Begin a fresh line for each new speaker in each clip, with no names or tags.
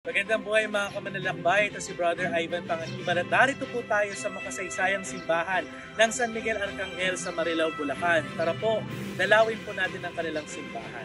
Magandang buhay mga kamanlalakbay, ito si Brother Ivan Panganiban at narito po tayo sa makasaysayang simbahan ng San Miguel Arcangel sa Marilao, Bulacan. Tara po, dalawin po natin ang kanilang simbahan.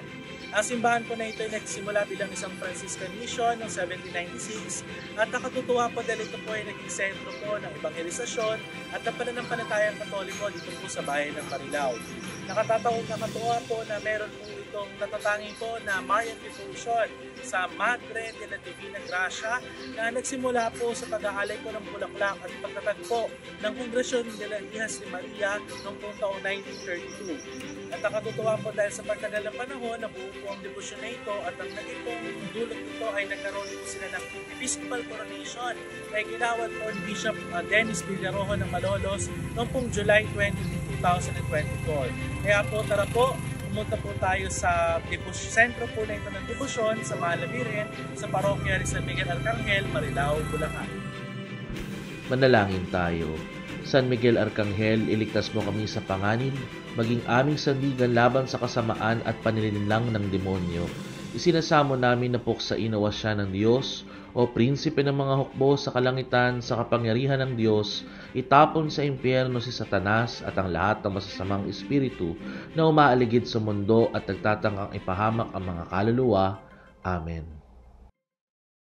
Ang simbahan po na ito ay nagsimula bilang isang Franciscan mission noong 1796 at nakatutuwa po dahil ito po ay naging sentro po ng evangelisasyon at ng pananampalatayang Katoliko dito po sa bayan ng Marilao. Nakatuwa po na meron po itong natatangi po na Marian Devotion sa Madre de la Divina Gracia na nagsimula po sa pag-aalay po ng bulaklak at pagtatagpo ng Congregación de las Hijas de Maria noong taong 1932. At nakatutuwa po dahil sa pagtagal ng panahon na buo po ang debosyon na ito at ang naging pong dulot nito ay nagkaroon dito sila ng Episcopal Coronation na ginawad po ni Bishop Dennis Villarojo ng Malolos noong pong July 20, 2024. Kaya po tara po, pumunta po tayo sa sentro po na ito ng debosyon sa Malabirin sa parokya ni San Miguel Arcangel, Marilao, Bulacan.
Manalangin tayo. San Miguel Arcangel, iligtas mo kami sa panganib, maging aming sandigan laban sa kasamaan at panlilinlang ng demonyo. Isinasamo namin na puksain ang wasya ng Diyos, o prinsipe ng mga hukbo sa kalangitan sa kapangyarihan ng Diyos, itapon sa impyerno si Satanas at ang lahat ng masasamang espiritu na umaaligid sa mundo at nagtatangkang ipahamak ang mga kaluluwa. Amen.